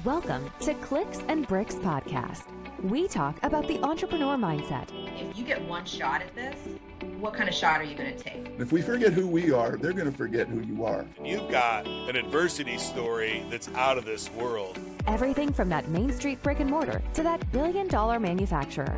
Welcome to Clicks and Bricks Podcast. We talk about the entrepreneur mindset. If you get one shot at this, what kind of shot are you going to take? If we forget who we are, they're going to forget who you are. You've got an adversity story that's out of this world. Everything from that Main Street brick and mortar to that billion-dollar manufacturer.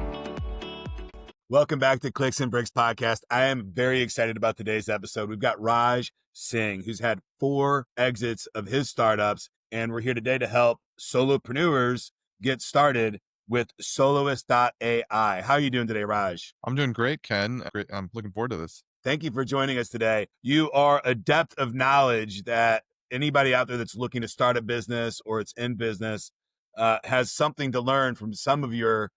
Welcome back to Clicks and Bricks Podcast. I am very excited about today's episode. We've got Raj SIngh, who's had 4 exits of his startups, and we're here today to help solopreneurs get started with Soloist.ai. How are you doing today, Raj? I'm doing great, Ken. Great. I'm looking forward to this. Thank you for joining us today. You are a depth of knowledge that anybody out there that's looking to start a business or it's in business has something to learn from some of your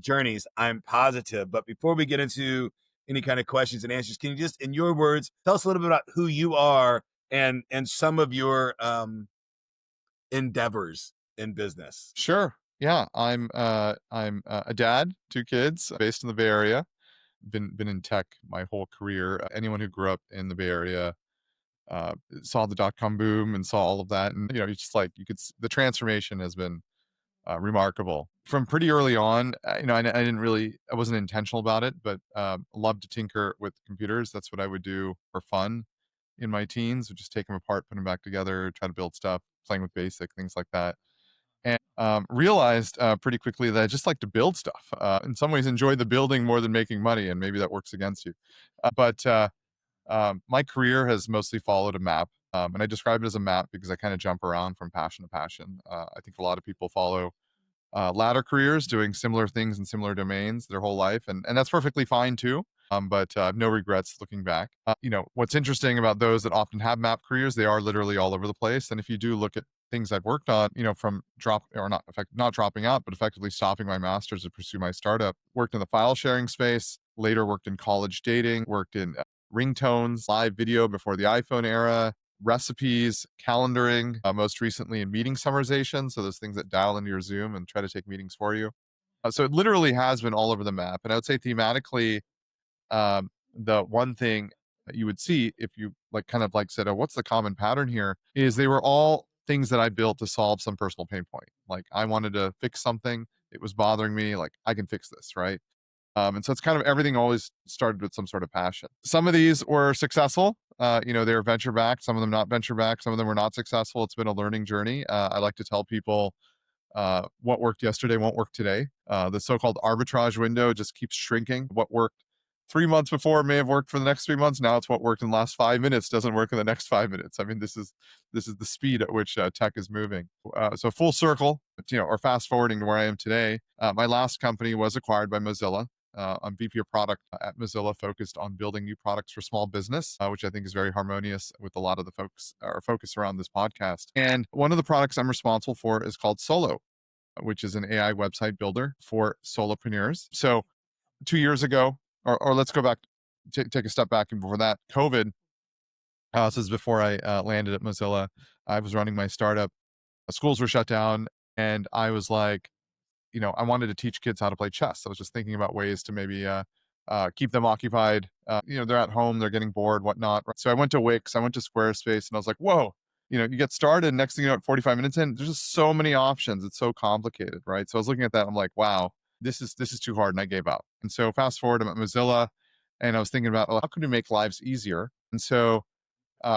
journeys, I'm positive. But before we get into any kind of questions and answers, can you just, in your words, tell us a little bit about who you are and some of your endeavors in business? Sure. Yeah, I'm a dad, 2 kids, based in the Bay Area. Been in tech my whole career. Anyone who grew up in the Bay Area saw the .com boom and saw all of that, and it's just like the transformation has been remarkable from pretty early on. I wasn't intentional about it, but loved to tinker with computers. That's what I would do for fun in my teens. Would just take them apart, put them back together, try to build stuff, playing with BASIC, things like that. And realized pretty quickly that I just like to build stuff. In some ways, enjoy the building more than making money, and maybe that works against you. But my career has mostly followed a map, and I describe it as a map because I kind of jump around from passion to passion. I think a lot of people follow ladder careers, doing similar things in similar domains their whole life, and that's perfectly fine too. But I have no regrets looking back. What's interesting about those that often have map careers, they are literally all over the place. And if you do look at things I've worked on, from not dropping out, but effectively stopping my master's to pursue my startup, worked in the file sharing space, later worked in college dating, worked in ringtones, live video before the iPhone era, recipes, calendaring, most recently in meeting summarization. So those things that dial into your Zoom and try to take meetings for you. So it literally has been all over the map. And I would say thematically, the one thing that you would see if you said, oh, what's the common pattern here, is they were all things that I built to solve some personal pain point. Like I wanted to fix something, it was bothering me, like I can fix this, right? And so it's kind of everything always started with some sort of passion. Some of these were successful, they were venture backed, some of them not venture backed, some of them were not successful. It's been a learning journey. I like to tell people what worked yesterday won't work today. The so-called arbitrage window just keeps shrinking. What worked 3 months before may have worked for the next 3 months. Now it's what worked in the last 5 minutes doesn't work in the next 5 minutes. I mean, this is the speed at which tech is moving. So full circle, or fast forwarding to where I am today. My last company was acquired by Mozilla. I'm VP of product at Mozilla, focused on building new products for small business, which I think is very harmonious with a lot of the folks or focus around this podcast. And one of the products I'm responsible for is called Solo, which is an AI website builder for solopreneurs. So 2 years ago, or let's go back, take a step back, and before that, COVID. This is before I landed at Mozilla. I was running my startup. Schools were shut down, and I was like, I wanted to teach kids how to play chess. I was just thinking about ways to maybe keep them occupied. They're at home, they're getting bored, whatnot. So I went to Wix, I went to Squarespace, and I was like, whoa, you get started. Next thing you know, at 45 minutes in, there's just so many options. It's so complicated, right? So I was looking at that, I'm like, wow, this is too hard, and I gave up. And so fast forward, I'm at Mozilla, and I was thinking about, how could we make lives easier? And so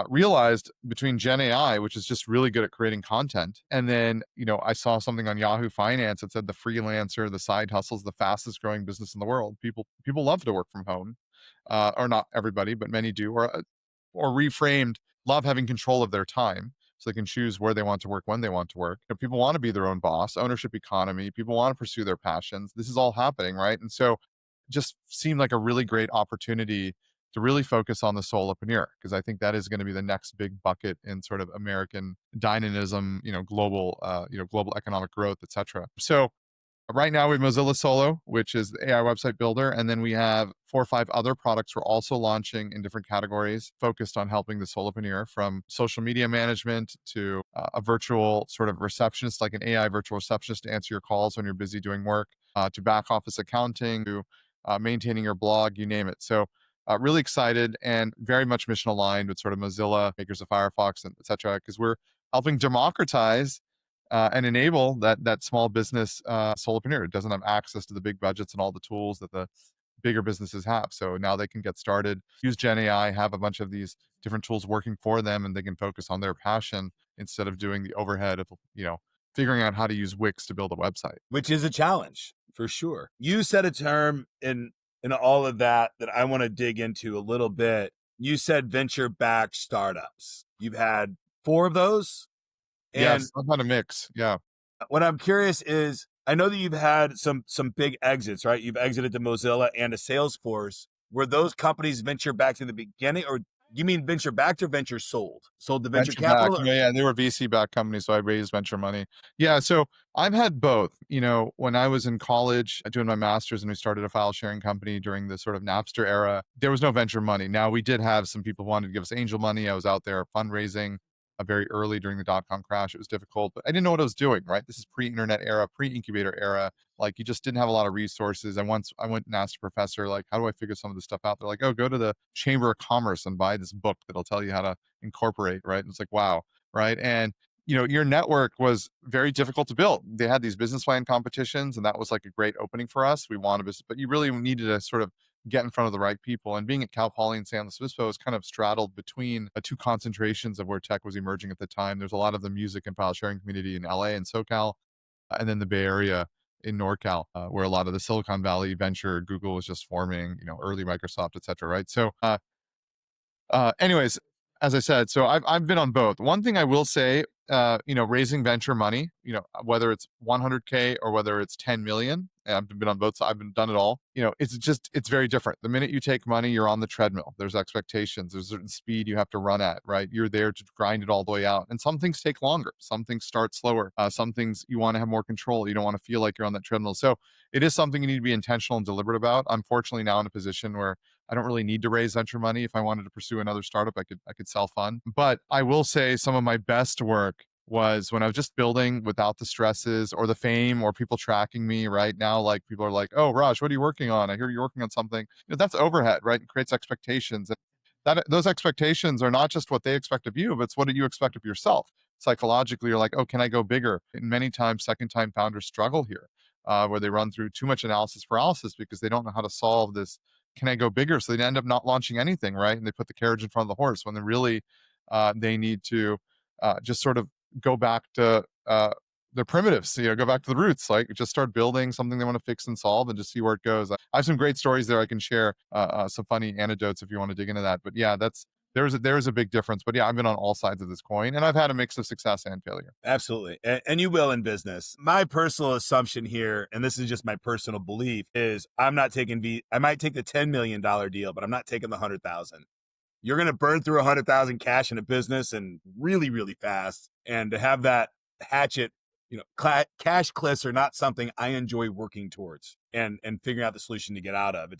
realized between Gen AI, which is just really good at creating content, and then I saw something on Yahoo Finance that said the freelancer, the side hustle is the fastest growing business in the world. People love to work from home, or not everybody, but many do, or reframed, love having control of their time, so they can choose where they want to work, when they want to work. People want to be their own boss, ownership economy. People want to pursue their passions. This is all happening, right? And so it just seemed like a really great opportunity to really focus on the solopreneur, because I think that is going to be the next big bucket in sort of American dynamism, global economic growth, et cetera. So right now we have Mozilla Solo, which is the AI website builder. And then we have 4 or 5 other products we're also launching in different categories, focused on helping the solopreneur, from social media management to a virtual sort of receptionist, like an AI virtual receptionist to answer your calls when you're busy doing work, to back office accounting, to maintaining your blog, you name it. So really excited and very much mission aligned with sort of Mozilla, makers of Firefox, and et cetera, because we're helping democratize and enable that small business solopreneur. It doesn't have access to the big budgets and all the tools that the bigger businesses have. So now they can get started, use Gen AI, have a bunch of these different tools working for them, and they can focus on their passion instead of doing the overhead of, figuring out how to use Wix to build a website. Which is a challenge for sure. You said a term in all of that I want to dig into a little bit. You said venture-backed startups. You've had 4 of those? And yes, I've had a mix. Yeah. what I'm curious is, I know that you've had some big exits, right? You've exited to Mozilla and to Salesforce. Were those companies venture backed in the beginning, or you mean venture backed or venture sold? Sold to venture Back. capital? Yeah, they were VC backed companies, so I raised venture money. Yeah, so I've had both. When I was in college doing my master's and we started a file sharing company during the sort of Napster era, there was no venture money. Now we did have some people who wanted to give us angel money. I was out there fundraising very early during the dot-com crash. It was difficult, but I didn't know what I was doing, right? This is pre-internet era, pre-incubator era. Like, you just didn't have a lot of resources. I went and asked a professor, like, how do I figure some of this stuff out? They're like, oh, go to the Chamber of Commerce and buy this book that'll tell you how to incorporate, right? And it's like, wow, right? And your network was very difficult to build. They had these business plan competitions, and that was like a great opening for us. We wanted business, but you really needed to sort of get in front of the right people. And being at Cal Poly and San Luis Obispo is kind of straddled between two concentrations of where tech was emerging at the time. There's a lot of the music and file sharing community in LA and SoCal, and then the Bay Area in NorCal, where a lot of the Silicon Valley venture, Google was just forming, early Microsoft, et cetera, right? So anyways, as I said, so I've been on both. One thing I will say, raising venture money, whether it's 100K or whether it's 10 million, I've been on both sides. I've done it all. It's very different. The minute you take money, you're on the treadmill. There's expectations. There's a certain speed you have to run at, right? You're there to grind it all the way out. And some things take longer. Some things start slower. Some things you want to have more control. You don't want to feel like you're on that treadmill. So it is something you need to be intentional and deliberate about. I'm fortunately now in a position where I don't really need to raise venture money. If I wanted to pursue another startup, I could self-fund. But I will say some of my best work was when I was just building without the stresses or the fame or people tracking me. Right now, like, people are like, "Oh, Raj, what are you working on? I hear you're working on something." That's overhead, right? It creates expectations. And those expectations are not just what they expect of you, but it's what do you expect of yourself. Psychologically, you're like, "Oh, can I go bigger?" And many times, second-time founders struggle here, where they run through too much analysis paralysis because they don't know how to solve this. Can I go bigger? So they end up not launching anything, right? And they put the carriage in front of the horse when they really they need to just sort of go back to the primitives, go back to the roots, like just start building something they want to fix and solve and just see where it goes. I have some great stories there I can share, some funny anecdotes if you want to dig into that. But yeah, there's a big difference. But yeah, I've been on all sides of this coin, and I've had a mix of success and failure. Absolutely. And you will in business. My personal assumption here, and this is just my personal belief, is I might take the $10 million deal, but I'm not taking the 100,000. You're going to burn through 100,000 cash in a business and really, really fast. And to have that hatchet, cash cliffs are not something I enjoy working towards and figuring out the solution to get out of.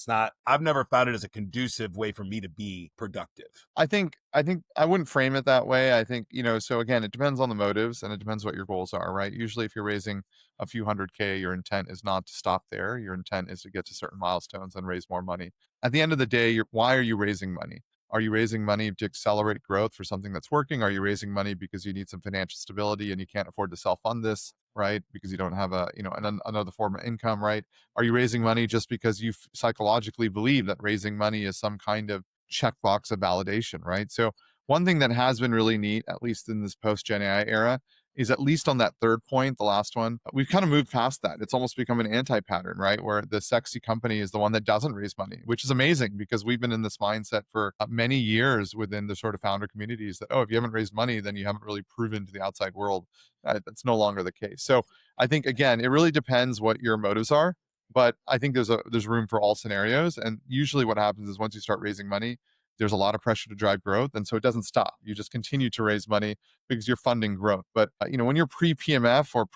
I've never found it as a conducive way for me to be productive. I think I wouldn't frame it that way. I think, so again, it depends on the motives and it depends what your goals are, right? Usually if you're raising a few 100K, your intent is not to stop there. Your intent is to get to certain milestones and raise more money. At the end of the day, why are you raising money? Are you raising money to accelerate growth for something that's working? Are you raising money because you need some financial stability and you can't afford to self-fund this, right? Because you don't have another form of income, right? Are you raising money just because you psychologically believe that raising money is some kind of checkbox of validation, right? So one thing that has been really neat, at least in this post-Gen AI era, is at least on that third point, the last one, we've kind of moved past that. It's almost become an anti-pattern, right? Where the sexy company is the one that doesn't raise money, which is amazing because we've been in this mindset for many years within the sort of founder communities that, oh, if you haven't raised money, then you haven't really proven to the outside world. That's no longer the case. So I think, again, it really depends what your motives are, but I think there's room for all scenarios. And usually what happens is once you start raising money, there's a lot of pressure to drive growth. And so it doesn't stop. You just continue to raise money because you're funding growth. But, when you're pre-PMF or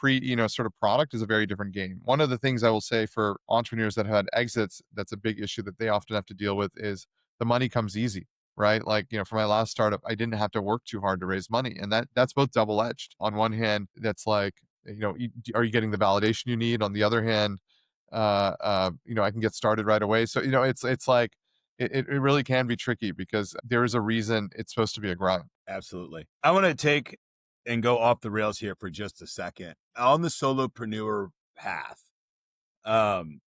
sort of product is a very different game. One of the things I will say for entrepreneurs that have had exits, that's a big issue that they often have to deal with is the money comes easy, right? Like, for my last startup, I didn't have to work too hard to raise money. And that's both double-edged. On one hand, that's like, are you getting the validation you need? On the other hand, I can get started right away. So, it's like, it really can be tricky because there is a reason it's supposed to be a grind. Absolutely. I want to take and go off the rails here for just a second. On the solopreneur path, um,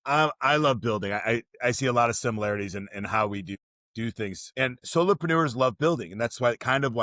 I love building. I see a lot of similarities in how we do things. And solopreneurs love building, and that's why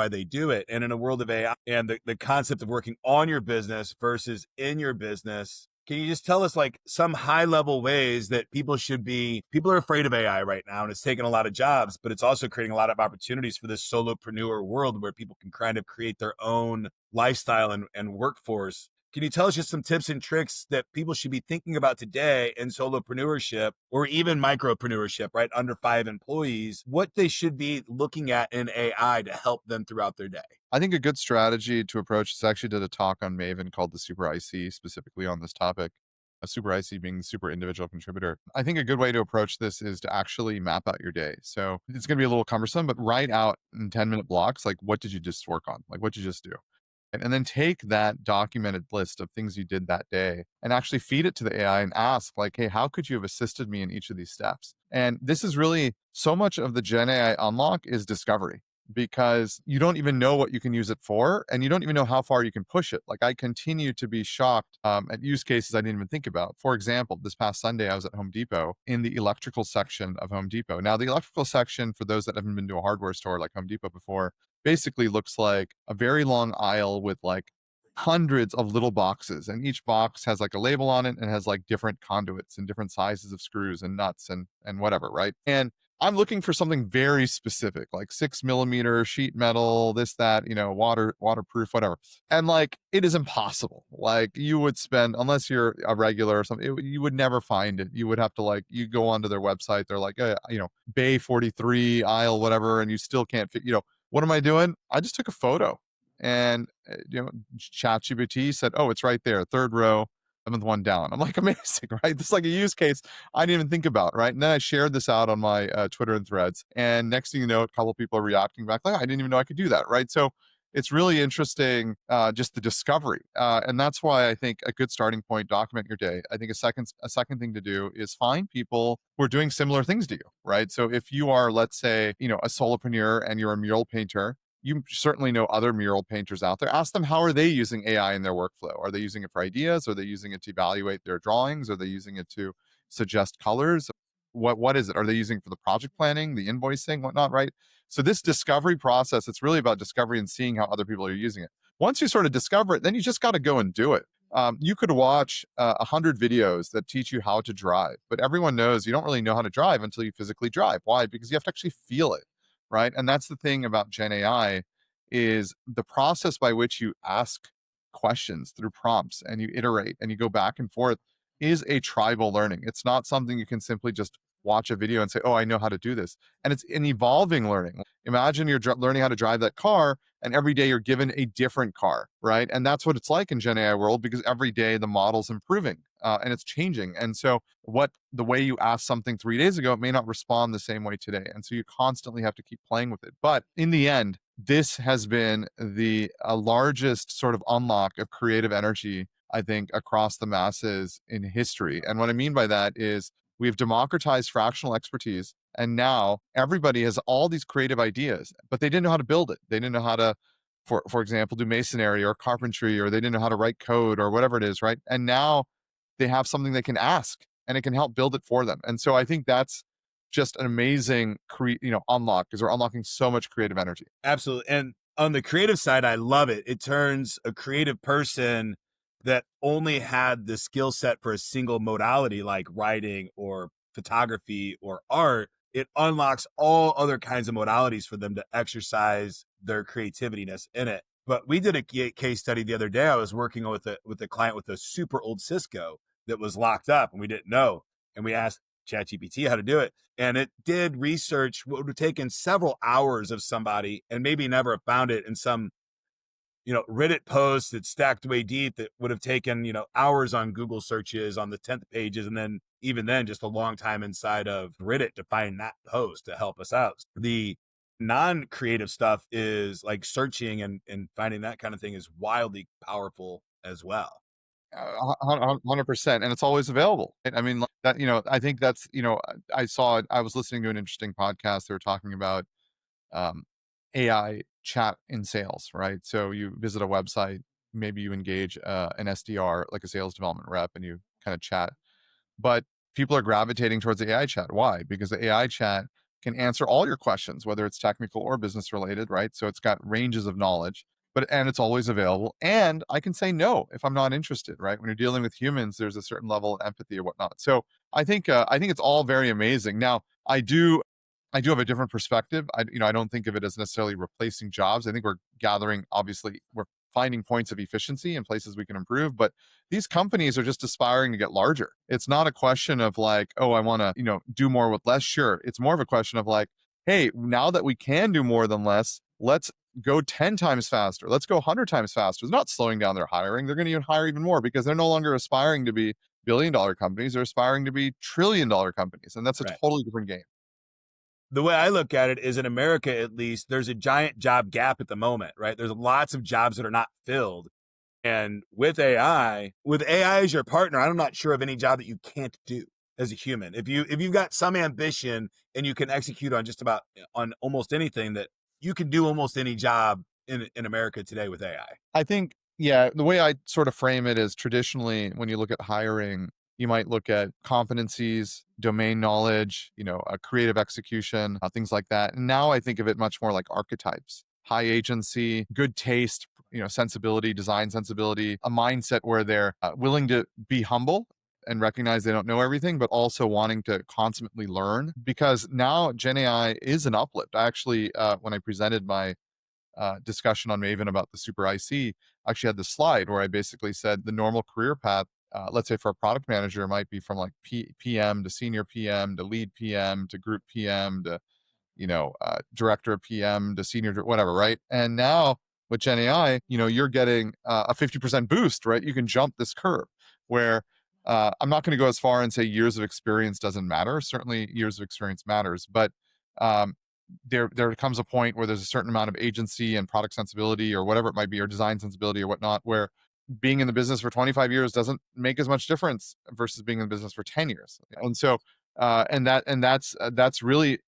they do it. And in a world of AI and the concept of working on your business versus in your business, can you just tell us like some high level ways that people are afraid of AI right now, and it's taking a lot of jobs, but it's also creating a lot of opportunities for this solopreneur world where people can kind of create their own lifestyle and workforce. Can you tell us just some tips and tricks that people should be thinking about today in solopreneurship or even micropreneurship, right? Under 5 employees, what they should be looking at in AI to help them throughout their day? I think a good strategy to approach is actually did a talk on Maven called the Super IC specifically on this topic. A Super IC being the super individual contributor. I think a good way to approach this is to actually map out your day. So it's going to be a little cumbersome, but write out in 10-minute blocks, like what did you just work on? Like what did you just do? And then take that documented list of things you did that day and actually feed it to the AI and ask like, hey, how could you have assisted me in each of these steps? And this is really so much of the Gen AI unlock is discovery, because you don't even know what you can use it for, and you don't even know how far you can push it. Like I continue to be shocked at use cases I didn't even think about. For example, this past Sunday, I was at Home Depot in the electrical section of Home Depot. Now, the electrical section, for those that haven't been to a hardware store like Home Depot before, basically looks like a very long aisle with like hundreds of little boxes, and each box has like a label on it and has like different conduits and different sizes of screws and nuts and whatever, right? And I'm looking for something very specific, like 6mm sheet metal, this, that, waterproof, whatever. And like, it is impossible. Like you would spend, unless you're a regular or something, you would never find it. You would have to like, you go onto their website, they're like, Bay 43 aisle, whatever. And you still can't fit, what am I doing? I just took a photo and, ChatGPT said, oh, it's right there. 3rd row, 7th one down. I'm like, amazing, right? This is like a use case I didn't even think about, right? And then I shared this out on my Twitter and Threads. And next thing you know, a couple of people are reacting back like, I didn't even know I could do that, right? So it's really interesting, just the discovery. And that's why I think a good starting point, document your day. I think a second thing to do is find people who are doing similar things to you, right? So if you are, let's say, a solopreneur and you're a mural painter, you certainly know other mural painters out there. Ask them, how are they using AI in their workflow? Are they using it for ideas? Are they using it to evaluate their drawings? Are they using it to suggest colors? What is it? Are they using it for the project planning, the invoicing, whatnot, right? So this discovery process, it's really about discovery and seeing how other people are using it. Once you sort of discover it, then you just got to go and do it. You could watch 100 videos that teach you how to drive, but everyone knows you don't really know how to drive until you physically drive. Why? Because you have to actually feel it, right? And that's the thing about Gen AI is the process by which you ask questions through prompts and you iterate and you go back and forth is a tribal learning. It's not something you can simply just watch a video and say, oh, I know how to do this. And it's an evolving learning. Imagine you're learning how to drive that car, and every day you're given a different car, right? And that's what it's like in Gen AI world, because every day the model's improving and it's changing. And so the way you asked something 3 days ago, it may not respond the same way today. And so you constantly have to keep playing with it. But in the end, this has been the largest sort of unlock of creative energy, I think, across the masses in history. And what I mean by that is we've democratized fractional expertise, and now everybody has all these creative ideas, but they didn't know how to build it. They didn't know how to, for example, do masonry or carpentry, or they didn't know how to write code or whatever it is, right? And now they have something they can ask, and it can help build it for them. And so I think that's just an amazing unlock, because we're unlocking so much creative energy. Absolutely. And on the creative side, I love it. It turns a creative person that only had the skill set for a single modality like writing or photography or art, it unlocks all other kinds of modalities for them to exercise their creativiness in it. But we did a case study the other day. I was working with a client with a super old Cisco that was locked up and we didn't know. And we asked ChatGPT how to do it. And it did research what would have taken several hours of somebody and maybe never have found it in some Reddit post that's stacked way deep that would have taken, hours on Google searches on the 10th pages. And then even then, just a long time inside of Reddit to find that post to help us out. The non-creative stuff is like searching and finding that kind of thing is wildly powerful as well. 100%, and it's always available. I mean, like that. I think that's. I was listening to an interesting podcast. They were talking about AI chat in sales, right? So you visit a website, maybe you engage an SDR, like a sales development rep, and you kind of chat. But people are gravitating towards the AI chat. Why? Because the AI chat can answer all your questions, whether it's technical or business related, right? So it's got ranges of knowledge, and it's always available. And I can say no if I'm not interested, right? When you're dealing with humans, there's a certain level of empathy or whatnot. So I think it's all very amazing. Now, I do have a different perspective. I don't think of it as necessarily replacing jobs. I think we're finding points of efficiency and places we can improve, but these companies are just aspiring to get larger. It's not a question of like, oh, I want to, do more with less. Sure. It's more of a question of like, hey, now that we can do more than less, let's go 10 times faster. Let's go 100 times faster. It's not slowing down their hiring. They're going to even hire even more because they're no longer aspiring to be billion-dollar companies. They're aspiring to be trillion-dollar companies. And that's a Right. totally different game. The way I look at it is, in America, at least, there's a giant job gap at the moment, right? There's lots of jobs that are not filled. And with AI as your partner, I'm not sure of any job that you can't do as a human. If you've got some ambition and you can execute on almost anything, that you can do almost any job in America today with AI. I think, yeah, the way I sort of frame it is traditionally when you look at hiring, you might look at competencies, domain knowledge, a creative execution, things like that. And now I think of it much more like archetypes: high agency, good taste, sensibility, design sensibility, a mindset where they're willing to be humble and recognize they don't know everything, but also wanting to constantly learn. Because now Gen AI is an uplift. I actually, when I presented my discussion on Maven about the Super IC, I actually had the slide where I basically said the normal career path, let's say for a product manager, might be from like PM to senior PM to lead PM to group PM to director of PM to senior, whatever, right? And now with Gen AI, you're getting a 50% boost, right? You can jump this curve where I'm not going to go as far and say years of experience doesn't matter. Certainly years of experience matters, but um, there comes a point where there's a certain amount of agency and product sensibility or whatever it might be, or design sensibility or whatnot, where being in the business for 25 years doesn't make as much difference versus being in the business for 10 years. And so, that's really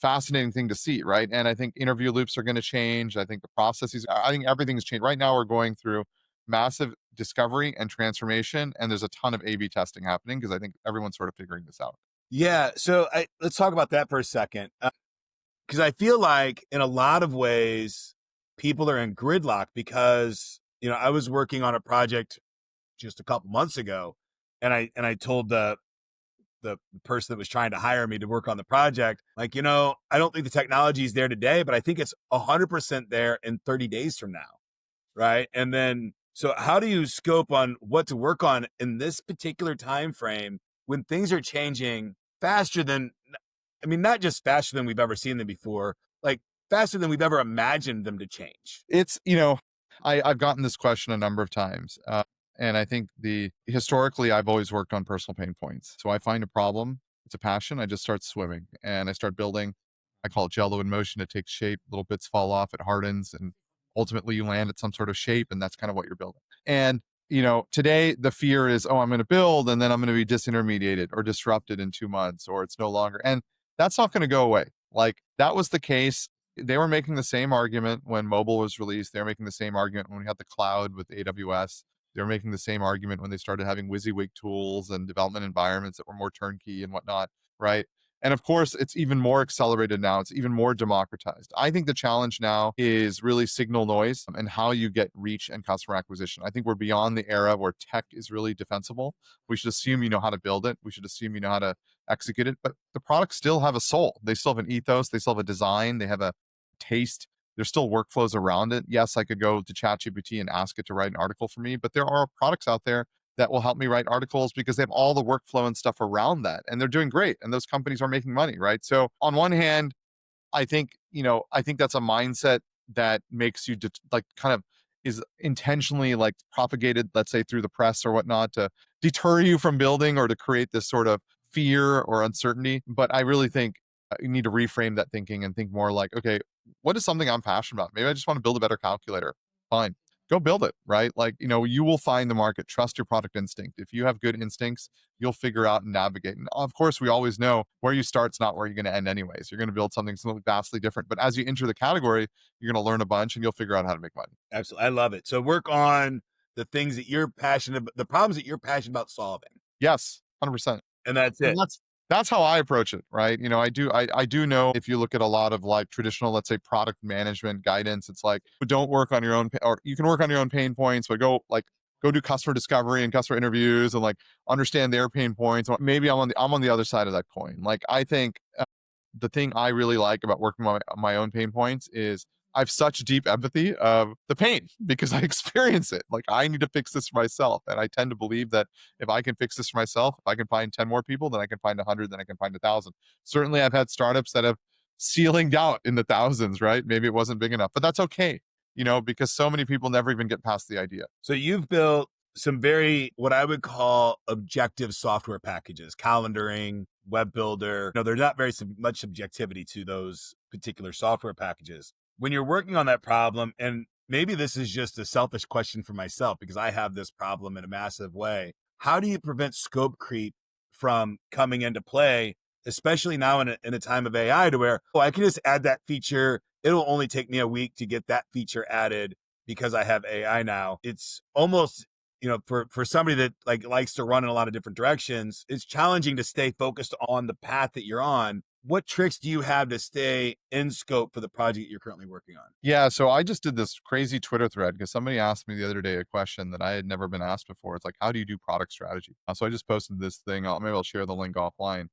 fascinating thing to see, right? And I think interview loops are going to change. I think the processes, I think everything's changed. Right now, we're going through massive discovery and transformation, and there's a ton of A/B testing happening because I think everyone's sort of figuring this out. Yeah. So let's talk about that for a second. Because I feel like in a lot of ways, people are in gridlock because, I was working on a project just a couple months ago, and I told the person that was trying to hire me to work on the project, like, I don't think the technology is there today, but I think it's 100% there in 30 days from now. Right. And then, so how do you scope on what to work on in this particular time frame when things are changing faster than, not just faster than we've ever seen them before, like faster than we've ever imagined them to change? It's, I've gotten this question a number of times. And I think historically, I've always worked on personal pain points. So I find a problem, it's a passion, I just start swimming and I start building. I call it Jello in motion. It takes shape, little bits fall off, it hardens, and ultimately you land at some sort of shape. And that's kind of what you're building. And, today the fear is, oh, I'm going to build and then I'm going to be disintermediated or disrupted in 2 months, or it's no longer. And that's not going to go away. Like that was the case. They were making the same argument when mobile was released. They were making the same argument when we had the cloud with AWS. They were making the same argument when they started having WYSIWYG tools and development environments that were more turnkey and whatnot, right? And of course, it's even more accelerated now. It's even more democratized. I think the challenge now is really signal noise and how you get reach and customer acquisition. I think we're beyond the era where tech is really defensible. We should assume you know how to build it. We should assume you know how to execute it. But the products still have a soul. They still have an ethos. They still have a design. They have a taste. There's still workflows around it. Yes, I could go to ChatGPT and ask it to write an article for me, but there are products out there that will help me write articles because they have all the workflow and stuff around that. And they're doing great. And those companies are making money, right? So on one hand, I think that's a mindset that makes you kind of is intentionally like propagated, let's say through the press or whatnot, to deter you from building or to create this sort of fear or uncertainty. But I really think you need to reframe that thinking and think more like, okay, what is something I'm passionate about? Maybe I just want to build a better calculator. Fine. go build it, right? Like, you will find the market. Trust your product instinct. If you have good instincts, you'll figure out and navigate. And of course, we always know where you start's not where you're going to end anyways. You're going to build something vastly different. But as you enter the category, you're going to learn a bunch and you'll figure out how to make money. Absolutely. I love it. So work on the things that you're passionate about, the problems that you're passionate about solving. Yes, 100%. And that's it. And that's how I approach it, right? I do know, if you look at a lot of like traditional, let's say, product management guidance, it's like, don't work on your own, or you can work on your own pain points, but go do customer discovery and customer interviews and like understand their pain points. Maybe I'm on the other side of that coin. Like, I think the thing I really like about working on my own pain points is I have such deep empathy of the pain because I experience it. Like, I need to fix this for myself. And I tend to believe that if I can fix this for myself, if I can find 10 more people, then I can find 100, then I can find 1,000. Certainly, I've had startups that have ceilinged out in the thousands, right? Maybe it wasn't big enough, but that's okay, because so many people never even get past the idea. So you've built some very, what I would call, objective software packages, calendaring, web builder. There's not very much subjectivity to those particular software packages. When you're working on that problem, and maybe this is just a selfish question for myself because I have this problem in a massive way, how do you prevent scope creep from coming into play, especially now in a time of AI, to where, I can just add that feature. It'll only take me a week to get that feature added because I have AI now. It's almost, for somebody that likes to run in a lot of different directions, it's challenging to stay focused on the path that you're on. What tricks do you have to stay in scope for the project you're currently working on? Yeah, so I just did this crazy Twitter thread because somebody asked me the other day a question that I had never been asked before. It's like, how do you do product strategy? So I just posted this thing. Maybe I'll share the link offline.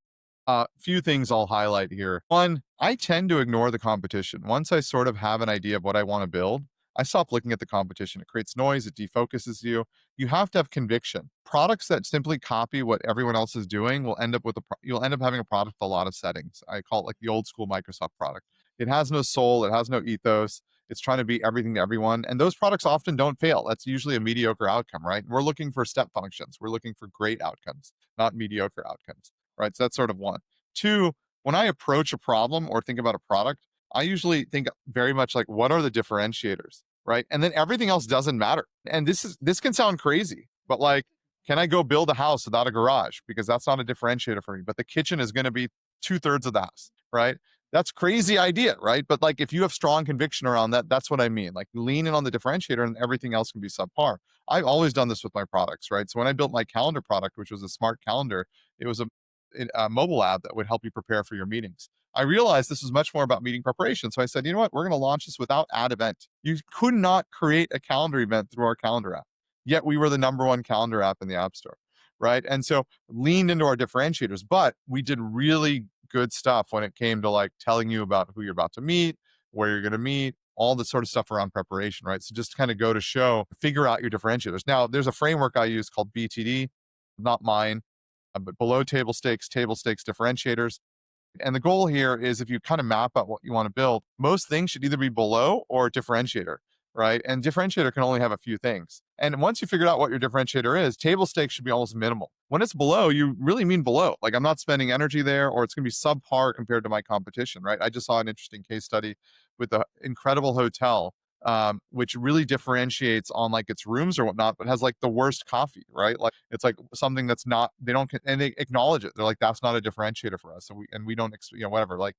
Few things I'll highlight here. One, I tend to ignore the competition. Once I sort of have an idea of what I want to build, I stop looking at the competition. It creates noise. It defocuses you. You have to have conviction. Products that simply copy what everyone else is doing will end up you'll end up having a product with a lot of settings. I call it like the old school Microsoft product. It has no soul. It has no ethos. It's trying to be everything to everyone. And those products often don't fail. That's usually a mediocre outcome, right? We're looking for step functions. We're looking for great outcomes, not mediocre outcomes, right? So that's sort of one. Two, when I approach a problem or think about a product, I usually think very much like, what are the differentiators, right? And then everything else doesn't matter. And this can sound crazy, but like, can I go build a house without a garage? Because that's not a differentiator for me, but the kitchen is going to be 2/3 of the house, right? That's crazy idea, right? But like, if you have strong conviction around that, that's what I mean. Like, lean in on the differentiator and everything else can be subpar. I've always done this with my products, right? So when I built my calendar product, which was a smart calendar, it was a mobile app that would help you prepare for your meetings. I realized this was much more about meeting preparation. So I said, you know what? We're going to launch this without ad event. You could not create a calendar event through our calendar app. Yet we were the #1 calendar app in the App Store, right? And so leaned into our differentiators, but we did really good stuff when it came to like telling you about who you're about to meet, where you're going to meet, all the sort of stuff around preparation, right? So just kind of go to show, figure out your differentiators. Now, there's a framework I use called BTD, not mine, but below table stakes differentiators. And the goal here is, if you kind of map out what you want to build, most things should either be below or differentiator, right? And differentiator can only have a few things. And once you figure out what your differentiator is, table stakes should be almost minimal. When it's below, you really mean below. Like, I'm not spending energy there, or it's going to be subpar compared to my competition, right? I just saw an interesting case study with an incredible hotel, which really differentiates on like its rooms or whatnot, but has like the worst coffee, right? Like, it's like something that's not, and they acknowledge it. They're like, that's not a differentiator for us. So we don't, whatever. Like,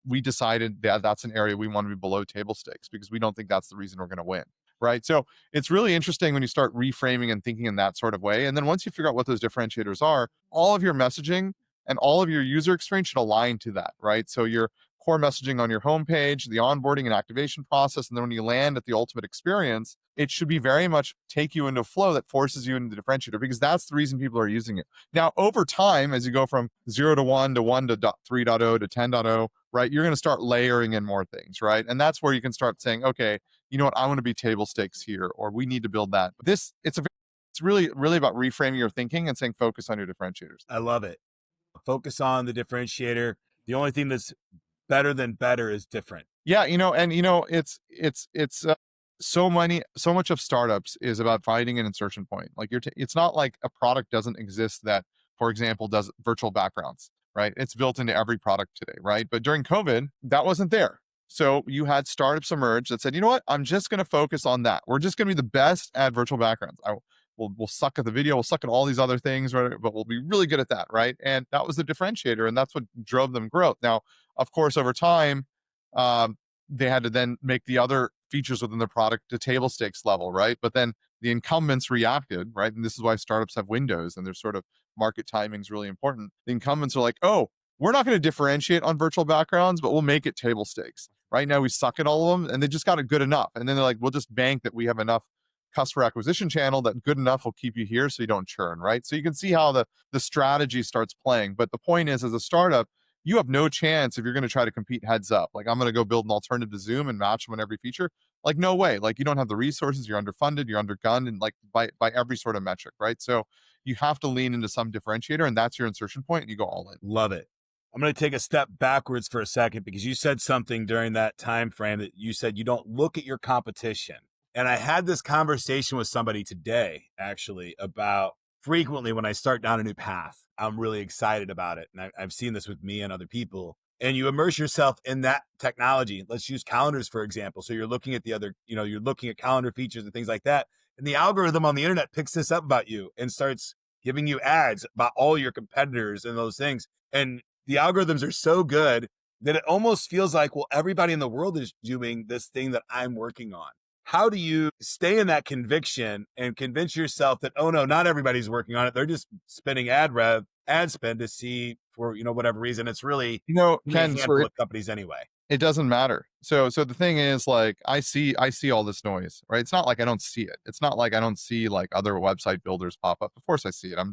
we decided that that's an area we want to be below table stakes because we don't think that's the reason we're going to win, right? So it's really interesting when you start reframing and thinking in that sort of way. And then once you figure out what those differentiators are, all of your messaging and all of your user experience should align to that, right? So your core messaging on your homepage, the onboarding and activation process, and then when you land at the ultimate experience, it should be very much take you into a flow that forces you into the differentiator, because that's the reason people are using it. Now, over time, as you go from 0 to 1 to 1 to 3.0 to 10.0, right, you're going to start layering in more things, right? And that's where you can start saying, okay, you know what, I want to be table stakes here, or we need to build that. It's really, really about reframing your thinking and saying, focus on your differentiators. I love it. Focus on the differentiator. The only thing that's better than better is different. Yeah, it's so much of startups is about finding an insertion point. Like, it's not like a product doesn't exist that, for example, does virtual backgrounds, right? It's built into every product today, right? But during COVID, that wasn't there. So you had startups emerge that said, you know what, I'm just going to focus on that. We're just going to be the best at virtual backgrounds. We'll suck at the video, we'll suck at all these other things, right? But we'll be really good at that, right? And that was the differentiator, and that's what drove them growth. Now, of course, over time, um, they had to then make the other features within the product to table stakes level, right? But then the incumbents reacted, right? And this is why startups have windows, and their sort of market timing is really important. The incumbents are like, oh, we're not going to differentiate on virtual backgrounds, but we'll make it table stakes. Right now, we suck at all of them, and they just got it good enough. And then they're like, we'll just bank that we have enough customer acquisition channel that good enough will keep you here so you don't churn, right? So you can see how the strategy starts playing. But the point is, as a startup, you have no chance if you're going to try to compete heads up. Like, I'm going to go build an alternative to Zoom and match them on every feature. Like, no way. Like, you don't have the resources, you're underfunded, you're undergunned, and like by every sort of metric, right? So you have to lean into some differentiator, and that's your insertion point, and you go all in. Love it. I'm going to take a step backwards for a second, because you said something during that time frame that you said you don't look at your competition. And I had this conversation with somebody today, actually, about frequently when I start down a new path, I'm really excited about it. And I've seen this with me and other people. And you immerse yourself in that technology. Let's use calendars, for example. So you're looking at the other, you're looking at calendar features and things like that. And the algorithm on the internet picks this up about you and starts giving you ads about all your competitors and those things. And the algorithms are so good that it almost feels like, well, everybody in the world is doing this thing that I'm working on. How do you stay in that conviction and convince yourself that, oh no, not everybody's working on it. They're just spending ad spend to see for, whatever reason. It's really Ken, a handful of companies anyway. It doesnn't matter. So the thing is, like, I see all this noise, right? It's not like I don't see it. It's not like I don't see like other website builders pop up. Of course I see it. I'm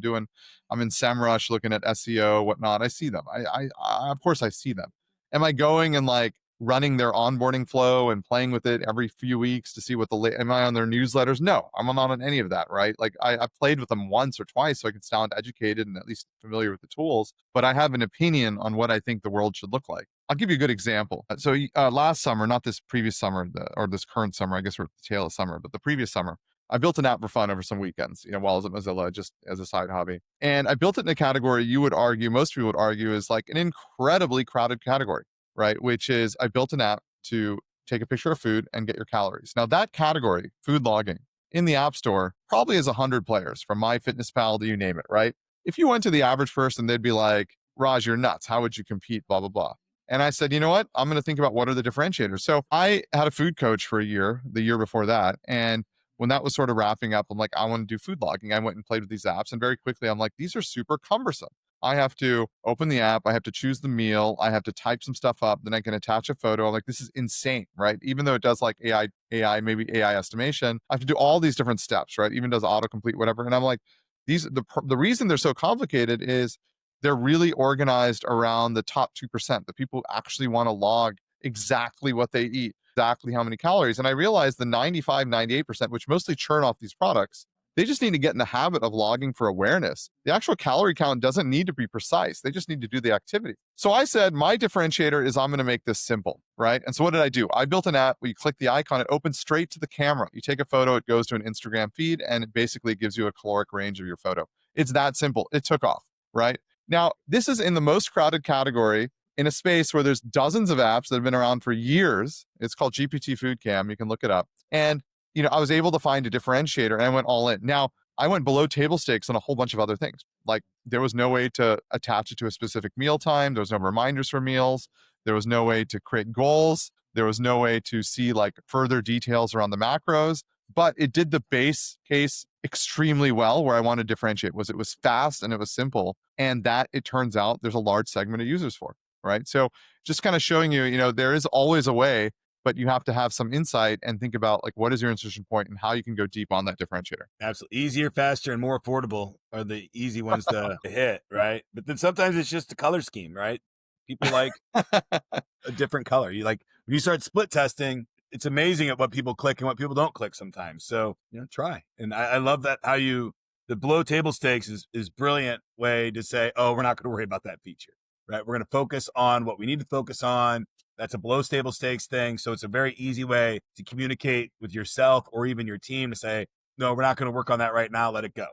in SEMrush looking at SEO, whatnot. I see them. I of course I see them. Am I going and like running their onboarding flow and playing with it every few weeks to see what am I on their newsletters? No, I'm not on any of that, right? Like I've played with them once or twice so I can sound educated and at least familiar with the tools, but I have an opinion on what I think the world should look like. I'll give you a good example. So last summer, not this previous summer or this current summer, I guess we're at the tail of summer, but the previous summer, I built an app for fun over some weekends, while I was at Mozilla, just as a side hobby. And I built it in a category most people would argue is like an incredibly crowded category, right? Which is, I built an app to take a picture of food and get your calories. Now that category, food logging, in the App Store probably has 100 players from MyFitnessPal to you name it, right? If you went to the average person, they'd be like, Raj, you're nuts. How would you compete? Blah, blah, blah. And I said, you know what? I'm going to think about what are the differentiators. So I had a food coach for a year, the year before that. And when that was sort of wrapping up, I'm like, I want to do food logging. I went and played with these apps. And very quickly, I'm like, these are super cumbersome. I have to open the app. I have to choose the meal. I have to type some stuff up. Then I can attach a photo. I'm like, this is insane, right? Even though it does like maybe AI estimation, I have to do all these different steps, right? Even does autocomplete, whatever. And I'm like, the reason they're so complicated is they're really organized around the top 2%, the people who actually want to log exactly what they eat, exactly how many calories. And I realized the 95, 98%, which mostly churn off these products, they just need to get in the habit of logging for awareness. The actual calorie count doesn't need to be precise. They just need to do the activity. So I said, my differentiator is I'm going to make this simple, right? And so what did I do? I built an app where you click the icon, it opens straight to the camera. You take a photo, it goes to an Instagram feed, and it basically gives you a caloric range of your photo. It's that simple. It took off, right? Now, this is in the most crowded category in a space where there's dozens of apps that have been around for years. It's called GPT Food Cam. You can look it up. And I was able to find a differentiator and I went all in. Now, I went below table stakes on a whole bunch of other things. Like there was no way to attach it to a specific meal time. There was no reminders for meals. There was no way to create goals. There was no way to see like further details around the macros, but it did the base case extremely well. Where I want to differentiate was it was fast and it was simple. And that, it turns out, there's a large segment of users for, right? So just kind of showing you, there is always a way, but you have to have some insight and think about like what is your insertion point and how you can go deep on that differentiator. Absolutely. Easier, faster, and more affordable are the easy ones to hit, right? But then sometimes it's just a color scheme, right? People like a different color. When you start split testing, it's amazing at what people click and what people don't click sometimes. So, try. And I love that the below table stakes is brilliant way to say, oh, we're not going to worry about that feature, right? We're going to focus on what we need to focus on. That's a below table stakes thing. So it's a very easy way to communicate with yourself or even your team to say, no, we're not going to work on that right now. Let it go.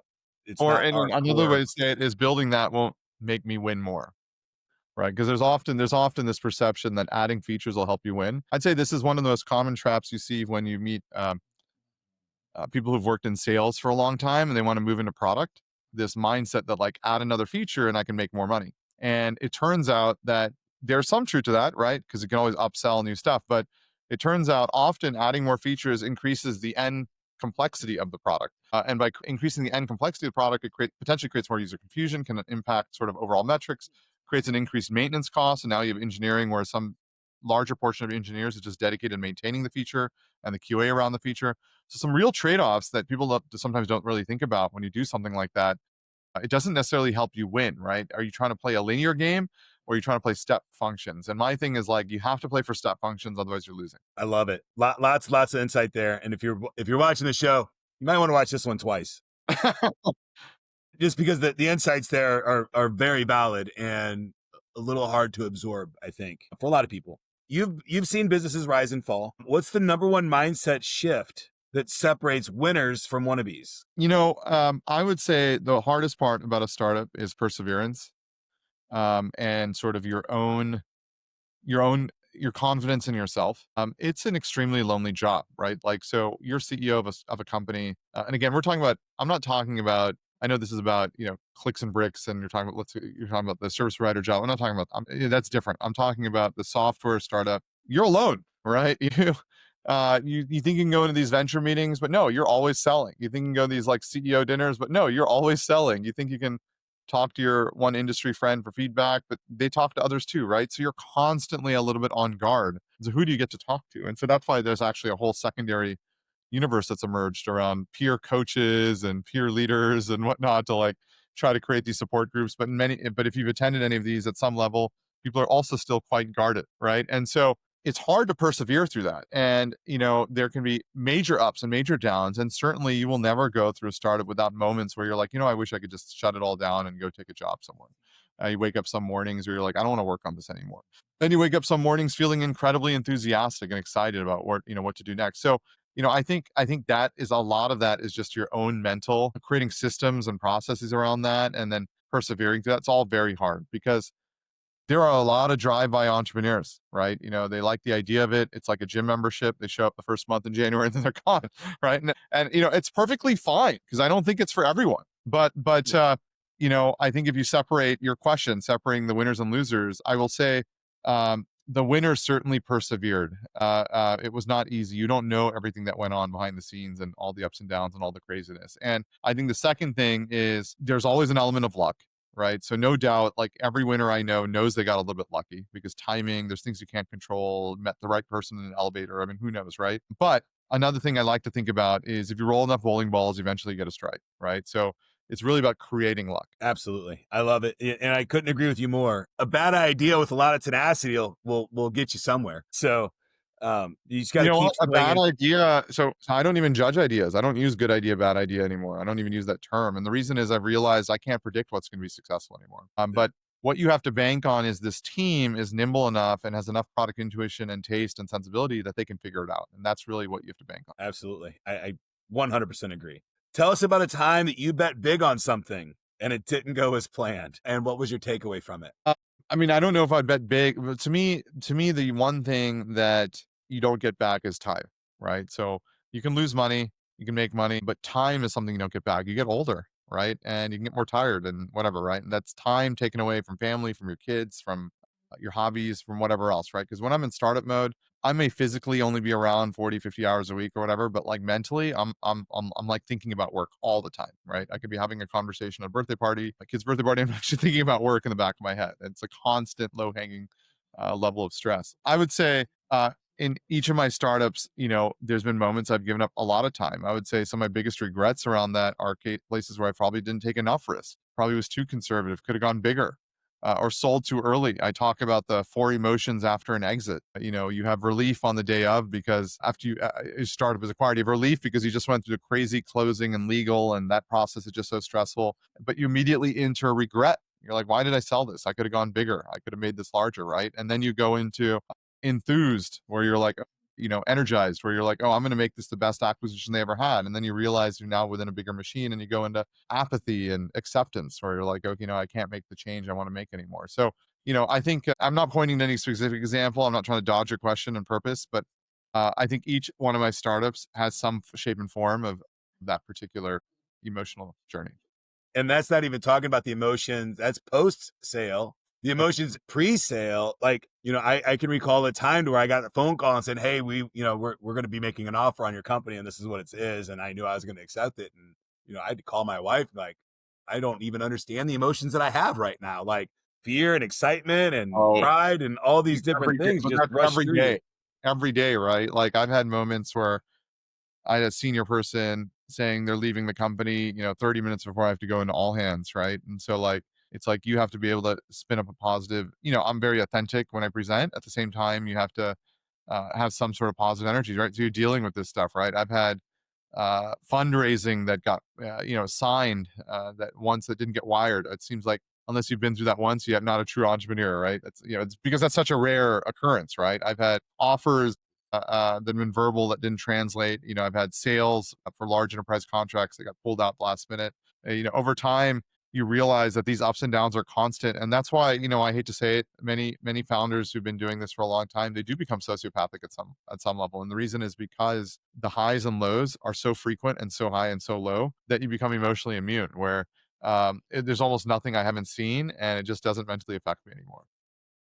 Another way to say it is building that won't make me win more. right? Because there's often this perception that adding features will help you win. I'd say this is one of the most common traps you see when you meet people who've worked in sales for a long time and they want to move into product. This mindset that like add another feature and I can make more money. And it turns out that there's some truth to that, right? Because you can always upsell new stuff, but it turns out often adding more features increases the end complexity of the product. And by increasing the end complexity of the product, it potentially creates more user confusion, can impact sort of overall metrics, creates an increased maintenance cost. And now you have engineering where some larger portion of engineers is just dedicated to maintaining the feature and the QA around the feature. So some real trade-offs that people sometimes don't really think about when you do something like that. It doesn't necessarily help you win, right? Are you trying to play a linear game or are you trying to play step functions? And my thing is like, you have to play for step functions, otherwise you're losing. I love it. Lots of insight there. And if you're watching the show, you might want to watch this one twice. Just because the insights there are very valid and a little hard to absorb, I think, for a lot of people. You've seen businesses rise and fall. What's the number one mindset shift that separates winners from wannabes? I would say the hardest part about a startup is perseverance, and sort of your confidence in yourself. It's an extremely lonely job, right? Like, so you're CEO of a company, and again, I'm not talking about. I know this is about clicks and bricks, and you're talking about the service provider job. I'm not talking about that's different. I'm talking about the software startup. You're alone, right? You think you can go into these venture meetings, but no, you're always selling. You think you can go to these like CEO dinners, but no, you're always selling. You think you can talk to your one industry friend for feedback, but they talk to others too, right? So you're constantly a little bit on guard. So who do you get to talk to? And so that's why there's actually a whole secondary universe that's emerged around peer coaches and peer leaders and whatnot to like try to create these support groups. But if you've attended any of these at some level, people are also still quite guarded, right? And so it's hard to persevere through that. And, there can be major ups and major downs. And certainly you will never go through a startup without moments where you're like, I wish I could just shut it all down and go take a job somewhere. You wake up some mornings where you're like, I don't want to work on this anymore. Then you wake up some mornings feeling incredibly enthusiastic and excited about what to do next. So, I think that is a lot of that is just your own mental, creating systems and processes around that, and then persevering through that. It's all very hard because there are a lot of drive-by entrepreneurs, right? They like the idea of it. It's like a gym membership. They show up the first month in January and then they're gone, right? And it's perfectly fine because I don't think it's for everyone. But I think if you separate your question, separating the winners and losers, I will say the winners certainly persevered. It was not easy. You don't know everything that went on behind the scenes and all the ups and downs and all the craziness. And I think the second thing is there's always an element of luck. Right. So no doubt, like every winner I know knows they got a little bit lucky because timing, there's things you can't control, met the right person in an elevator. I mean, who knows, right? But another thing I like to think about is if you roll enough bowling balls, eventually you get a strike, right? So it's really about creating luck. Absolutely. I love it. And I couldn't agree with you more. A bad idea with a lot of tenacity will get you somewhere. So you just got to keep a bad idea. So I don't even judge ideas. I don't use good idea, bad idea anymore. I don't even use that term. And the reason is I've realized I can't predict what's going to be successful anymore. But what you have to bank on is this team is nimble enough and has enough product intuition and taste and sensibility that they can figure it out. And that's really what you have to bank on. Absolutely. I 100% agree. Tell us about a time that you bet big on something and it didn't go as planned. And what was your takeaway from it? I mean, I don't know if I'd bet big, but to me, the one thing that you don't get back is time, right? So you can lose money, you can make money, but time is something you don't get back. You get older, right? And you can get more tired and whatever, right? And that's time taken away from family, from your kids, from your hobbies, from whatever else, right? Because when I'm in startup mode, I may physically only be around 40, 50 hours a week or whatever, but like mentally, I'm like thinking about work all the time, right? I could be having a conversation at a birthday party, my kid's birthday party, I'm actually thinking about work in the back of my head. It's a constant low-hanging level of stress. I would say in each of my startups, there's been moments I've given up a lot of time. I would say some of my biggest regrets around that are places where I probably didn't take enough risk, probably was too conservative, could have gone bigger. Or sold too early. I talk about the 4 emotions after an exit. You have relief on the day of because after your startup is acquired, you have relief because you just went through the crazy closing and legal, and that process is just so stressful. But you immediately enter regret. You're like, why did I sell this? I could have gone bigger. I could have made this larger, right? And then you go into enthused, where you're like, energized, where you're like, oh, I'm going to make this the best acquisition they ever had. And then you realize you're now within a bigger machine, and you go into apathy and acceptance, where you're like, okay, I can't make the change I want to make anymore. So I think I'm not pointing to any specific example. I'm not trying to dodge your question on purpose, but I think each one of my startups has some shape and form of that particular emotional journey. And that's not even talking about the emotions. That's post sale. The emotions pre-sale, like, I can recall a time where I got a phone call and said, "Hey, we're going to be making an offer on your company, and this is what it is." And I knew I was going to accept it. And, I had to call my wife, like, I don't even understand the emotions that I have right now. Like fear and excitement and Oh, pride and all these different every day, things but just that's rush through you. every day, right? Like I've had moments where I had a senior person saying they're leaving the company, 30 minutes before I have to go into all hands, right? And so like it's like you have to be able to spin up a positive, I'm very authentic when I present. At the same time, you have to have some sort of positive energy, right? So you're dealing with this stuff, right? I've had fundraising that got signed that once that didn't get wired. It seems like unless you've been through that once, you have not a true entrepreneur, right? That's it's because that's such a rare occurrence, right? I've had offers that have been verbal that didn't translate. I've had sales for large enterprise contracts that got pulled out last minute. Over time, you realize that these ups and downs are constant, and that's why I hate to say it. Many founders who've been doing this for a long time, they do become sociopathic at some level, and the reason is because the highs and lows are so frequent and so high and so low that you become emotionally immune. Where there's almost nothing I haven't seen, and it just doesn't mentally affect me anymore.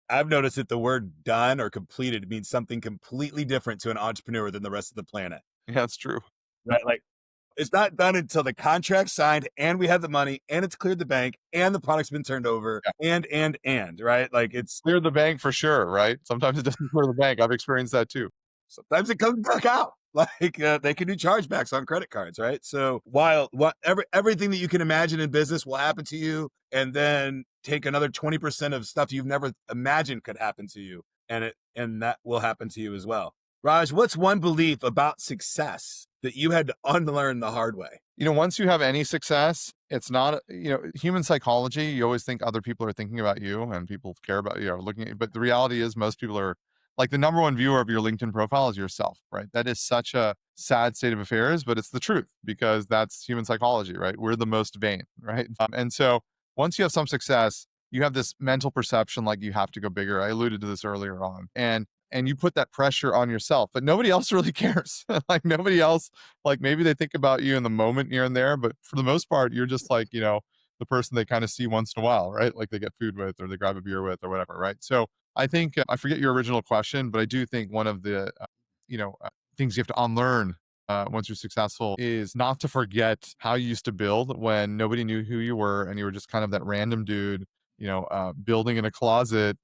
I've noticed that the word done or completed means something completely different to an entrepreneur than the rest of the planet. Yeah, that's true. Right? Like it's not done until the contract's signed and we have the money and it's cleared the bank and the product's been turned over Yeah. and right. Like it's Clear the bank for sure, right? Sometimes it doesn't clear the bank. I've experienced that too. sometimes it comes back out. Like they can do chargebacks on credit cards, right? So while everything that you can imagine in business will happen to you, and then take another 20% of stuff you've never imagined could happen to you, and that will happen to you as well. Raj, what's one belief about success that you had to unlearn the hard way? Once you have any success, it's not, human psychology. You always think other people are thinking about you and people care about you, are looking at you. But the reality is most people are like the number one viewer of your LinkedIn profile is yourself, right? That is such a sad state of affairs, but it's the truth because that's human psychology, right? We're the most vain, right? And so once you have some success, you have this mental perception like you have to go bigger. I alluded to this earlier on. And you put that pressure on yourself, but nobody else really cares. Like nobody else, like maybe they think about you in the moment here and there, but for the most part, you're just like, the person they kind of see once in a while, right? Like they get food with or they grab a beer with or whatever, right? So I think I forget your original question, but I do think one of the things you have to unlearn once you're successful is not to forget how you used to build when nobody knew who you were and you were just kind of that random dude, building in a closet,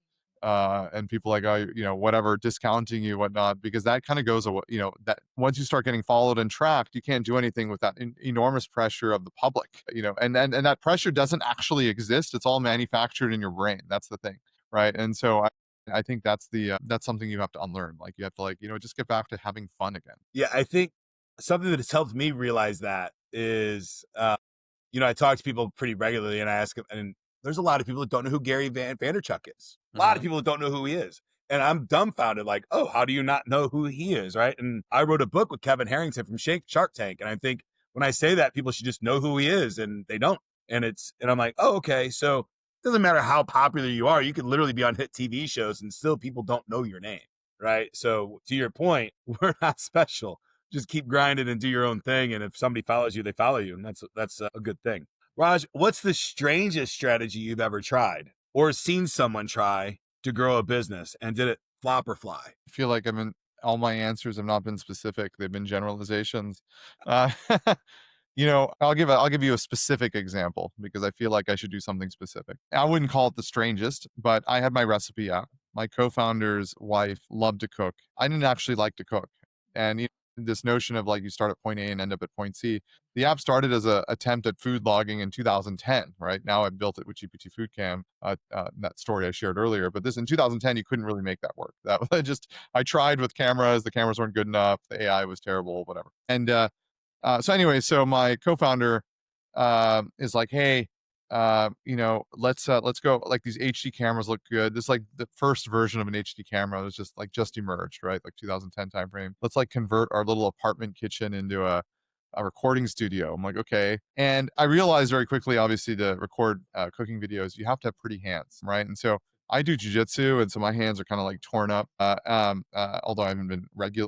and people like, oh, whatever, discounting you, whatnot, because that kind of goes away. That once you start getting followed and tracked, you can't do anything with that enormous pressure of the public, and that pressure doesn't actually exist. It's all manufactured in your brain. That's the thing, right? And so I think that's something you have to unlearn. Like you have to just get back to having fun again. Yeah, I think something that has helped me realize that is, I talk to people pretty regularly and I ask them, and there's a lot of people that don't know who Gary Vaynerchuk is. A lot of people that don't know who he is. And I'm dumbfounded, like, oh, how do you not know who he is, right? And I wrote a book with Kevin Harrington from Shark Tank. And I think when I say that, people should just know who he is, and they don't. And I'm like, oh, okay. So it doesn't matter how popular you are. You could literally be on hit TV shows and still people don't know your name, right? So to your point, we're not special. Just keep grinding and do your own thing. And if somebody follows you, they follow you. And that's a good thing. Raj, what's the strangest strategy you've ever tried or seen someone try to grow a business, and did it flop or fly? I feel like all my answers have not been specific. They've been generalizations. Uh, I'll give you a specific example because I feel like I should do something specific. I wouldn't call it the strangest, but I had my recipe app. My co-founder's wife loved to cook. I didn't actually like to cook. And this notion of like you start at point A and end up at point C. The app started as an attempt at food logging in 2010, right? Now I built it with GPT FoodCam, that story I shared earlier. But this in 2010, you couldn't really make that work. That I tried with cameras. The cameras weren't good enough. The AI was terrible, whatever. And so anyway, so my co-founder is like, hey, let's go. Like these HD cameras look good. This is like the first version of an HD camera. It was just emerged, right? Like 2010 timeframe. Let's like convert our little apartment kitchen into a recording studio. I'm like, okay. And I realized very quickly, obviously, to record cooking videos, you have to have pretty hands, right? And so I do jujitsu, and so my hands are kind of like torn up. Although I haven't been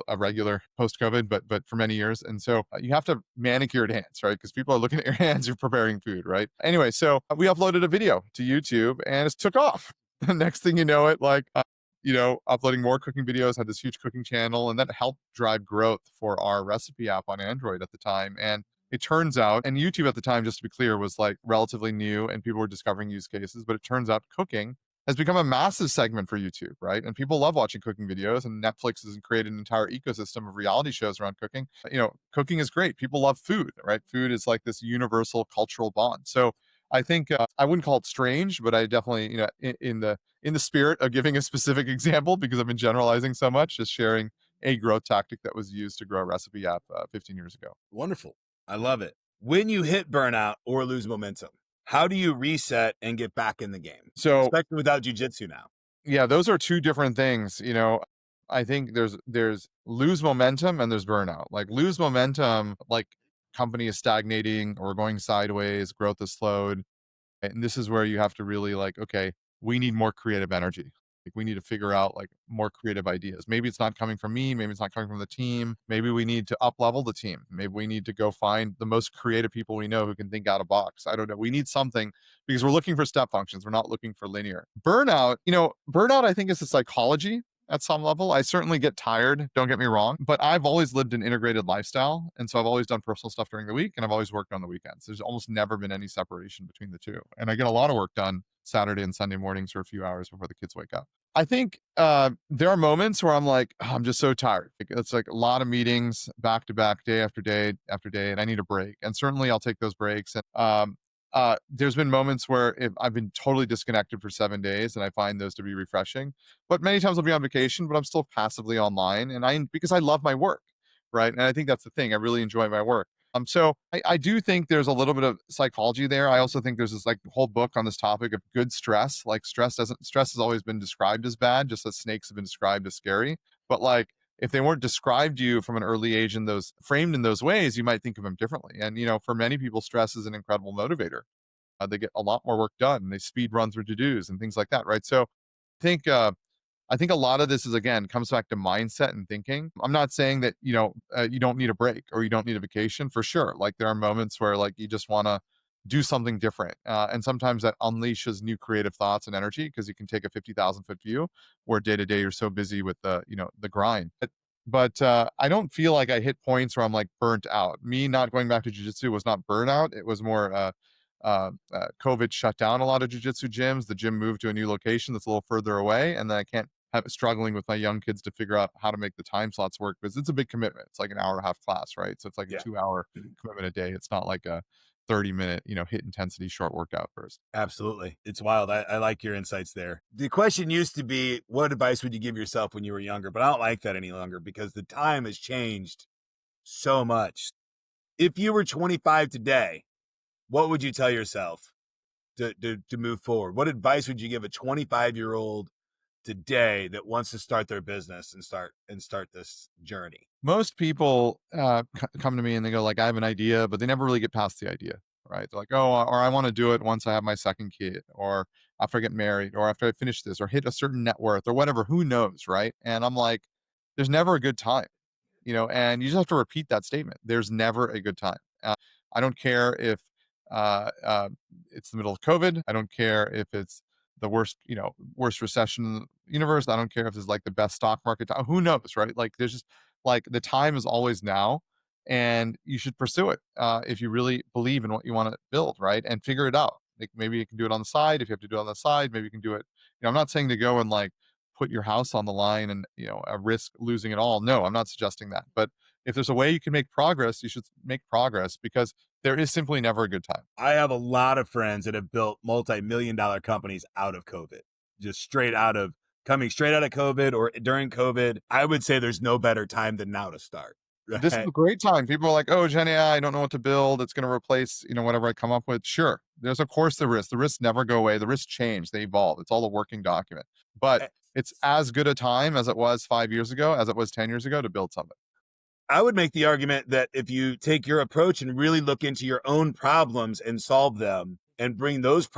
a regular post COVID, but for many years, and so you have to manicured hands, right? Because people are looking at your hands, you're preparing food, right? Anyway, so we uploaded a video to YouTube, and it took off. Next thing you know, uploading more cooking videos, had this huge cooking channel, and that helped drive growth for our recipe app on Android at the time. And it turns out, and YouTube at the time, just to be clear, was like relatively new and people were discovering use cases, but it turns out cooking has become a massive segment for YouTube, right? And people love watching cooking videos, and Netflix has created an entire ecosystem of reality shows around cooking. Cooking is great. People love food, right? Food is like this universal cultural bond. So I think I wouldn't call it strange, but I definitely, in the spirit of giving a specific example, because I've been generalizing so much, just sharing a growth tactic that was used to grow a recipe app 15 years ago. Wonderful. I love it. When you hit burnout or lose momentum, how do you reset and get back in the game? So, especially without jujitsu now. Yeah, those are two different things. I think there's lose momentum and there's burnout. Like lose momentum, like company is stagnating or going sideways, growth is slowed. And this is where you have to really like, okay, we need more creative energy. Like we need to figure out like more creative ideas. Maybe it's not coming from me. Maybe it's not coming from the team. Maybe we need to up level the team. Maybe we need to go find the most creative people we know who can think out of box. I don't know. We need something because we're looking for step functions. We're not looking for linear. Burnout, I think is a psychology at some level. I certainly get tired, don't get me wrong, but I've always lived an integrated lifestyle. And so I've always done personal stuff during the week and I've always worked on the weekends. There's almost never been any separation between the two. And I get a lot of work done Saturday and Sunday mornings for a few hours before the kids wake up. I think there are moments where I'm like, oh, I'm just so tired. It's like a lot of meetings back to back, day after day after day, and I need a break. And certainly I'll take those breaks. And there's been moments where if I've been totally disconnected for 7 days, and I find those to be refreshing. But many times I'll be on vacation, but I'm still passively online, and because I love my work, right? And I think that's the thing. I really enjoy my work. So I do think there's a little bit of psychology there. I also think there's this like whole book on this topic of good stress. Like stress has always been described as bad, just as snakes have been described as scary. But like if they weren't described to you from an early age in those framed in those ways, you might think of them differently. And for many people, stress is an incredible motivator. They get a lot more work done, and they speed run through to-dos and things like that, right? So I think a lot of this comes back to mindset and thinking. I'm not saying that, you don't need a break or you don't need a vacation for sure. Like there are moments where like you just want to do something different. And sometimes that unleashes new creative thoughts and energy because you can take a 50,000 foot view where day to day you're so busy with the grind. But I don't feel like I hit points where I'm like burnt out. Me not going back to jiu-jitsu was not burnout. It was more COVID shut down a lot of jiu-jitsu gyms. The gym moved to a new location that's a little further away, and then I can't have struggling with my young kids to figure out how to make the time slots work because it's a big commitment. It's like an hour and a half class, right? So it's like a 2-hour commitment a day. It's not like a 30-minute, hit intensity short workout burst. Absolutely. It's wild. I like your insights there. The question used to be, what advice would you give yourself when you were younger? But I don't like that any longer because the time has changed so much. If you were 25 today, what would you tell yourself to move forward? What advice would you give a 25-year-old today that wants to start their business and start this journey? Most people come to me and they go like, I have an idea, but they never really get past the idea, right? They're like, oh, or I want to do it once I have my second kid, or after I get married, or after I finish this, or hit a certain net worth, or whatever, who knows, right? And I'm like, there's never a good time, and you just have to repeat that statement. There's never a good time. I don't care if it's the middle of COVID. I don't care if it's the worst recession in the universe. I don't care if it's like the best stock market time. Who knows, right? Like there's just like the time is always now, and you should pursue it if you really believe in what you want to build, right? And figure it out. Like maybe you can do it on the side. If you have to do it on the side, maybe you can do it. I'm not saying to go and like put your house on the line and risk losing it all. No, I'm not suggesting that. But if there's a way you can make progress, you should make progress because there is simply never a good time. I have a lot of friends that have built multi-million-dollar companies out of COVID, just coming straight out of COVID or during COVID. I would say there's no better time than now to start. Right? This is a great time. People are like, oh, Gen AI, I don't know what to build. It's going to replace, whatever I come up with. Sure. There's of course the risks. The risks never go away. The risks change. They evolve. It's all a working document. But it's as good a time as it was 5 years ago, as it was 10 years ago to build something. I would make the argument that if you take your approach and really look into your own problems and solve them, and bring those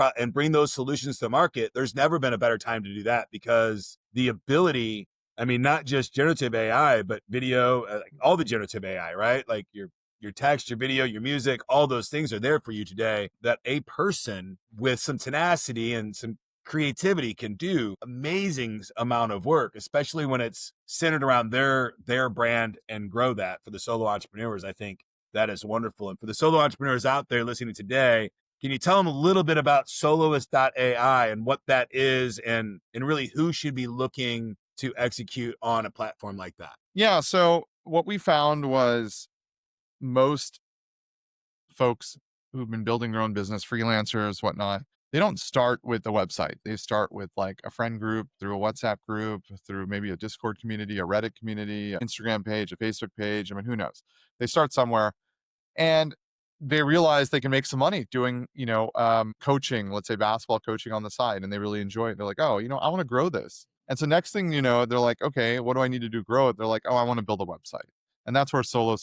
solutions to market, there's never been a better time to do that, because the ability, I mean, not just generative AI, but video, like all the generative AI, right? Like your text, your video, your music, all those things are there for you today, that a person with some tenacity and some creativity can do amazing amount of work, especially when it's centered around their brand, and grow that. For the solo entrepreneurs, I think that is wonderful. And for the solo entrepreneurs out there listening today, can you tell them a little bit about soloist.ai and what that is, and really who should be looking to execute on a platform like that? Yeah. So what we found was most folks who've been building their own business, freelancers, whatnot, they don't start with a website. They start with like a friend group, through a WhatsApp group, through maybe a Discord community, a Reddit community, an Instagram page, a Facebook page. I mean, who knows? They start somewhere, and they realize they can make some money doing, coaching, let's say basketball coaching on the side, and they really enjoy it. They're like, oh, I want to grow this. And so next thing you know, they're like, okay, what do I need to do to grow it? They're like, oh, I want to build a website. And that's where solo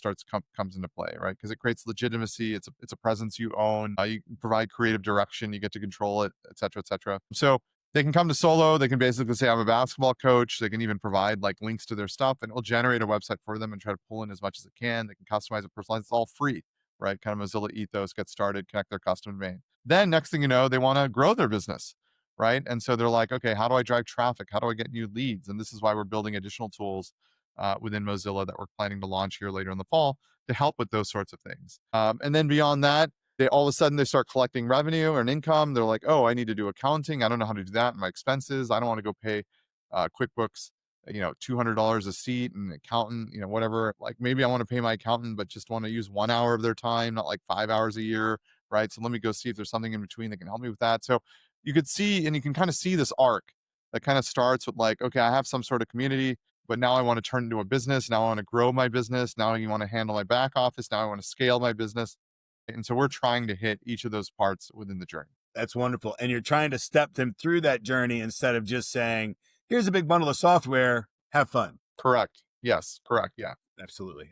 comes into play, right? Because it creates legitimacy. It's a presence you own. You provide creative direction. You get to control it, et cetera, et cetera. So they can come to solo. They can basically say, I'm a basketball coach. They can even provide like links to their stuff, and it'll generate a website for them and try to pull in as much as it can. They can customize it, personalize. It's all free, right? Kind of Mozilla ethos, get started, connect their custom domain. Then next thing you know, they want to grow their business, right? And so they're like, okay, how do I drive traffic? How do I get new leads? And this is why we're building additional tools within Mozilla that we're planning to launch here later in the fall to help with those sorts of things. And then beyond that, they all of a sudden they start collecting revenue or an income. They're like, oh, I need to do accounting. I don't know how to do that. My expenses. I don't want to go pay QuickBooks, $200 a seat, and accountant, whatever. Like maybe I want to pay my accountant, but just want to use 1 hour of their time, not like 5 hours a year, right? So let me go see if there's something in between that can help me with that. So you could see, and you can kind of see this arc that kind of starts with like, okay, I have some sort of community, but now I want to turn into a business. Now I want to grow my business. Now you want to handle my back office. Now I want to scale my business. And so we're trying to hit each of those parts within the journey. That's wonderful. And you're trying to step them through that journey instead of just saying, here's a big bundle of software, have fun. Correct. Yes. Correct. Yeah. Absolutely.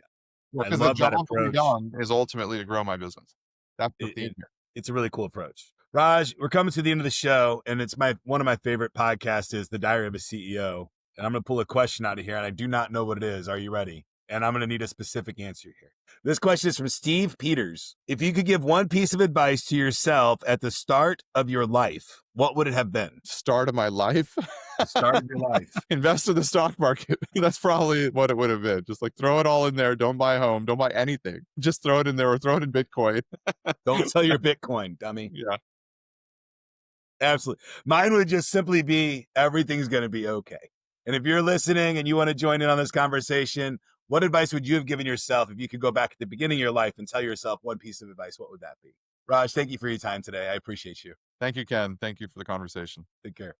Because the job to be done is ultimately to grow my business. That's the theme here. It's a really cool approach. Raj, we're coming to the end of the show, and it's one of my favorite podcasts is The Diary of a CEO. And I'm going to pull a question out of here, and I do not know what it is. Are you ready? And I'm going to need a specific answer here. This question is from Steve Peters. If you could give one piece of advice to yourself at the start of your life, what would it have been? Start of my life? The start of your life. Invest in the stock market. That's probably what it would have been. Just like throw it all in there. Don't buy a home. Don't buy anything. Just throw it in there, or throw it in Bitcoin. Don't sell your Bitcoin, dummy. Yeah. Absolutely. Mine would just simply be, everything's going to be okay. And if you're listening and you want to join in on this conversation, what advice would you have given yourself if you could go back at the beginning of your life and tell yourself one piece of advice? What would that be? Raj, thank you for your time today. I appreciate you. Thank you, Ken. Thank you for the conversation. Take care.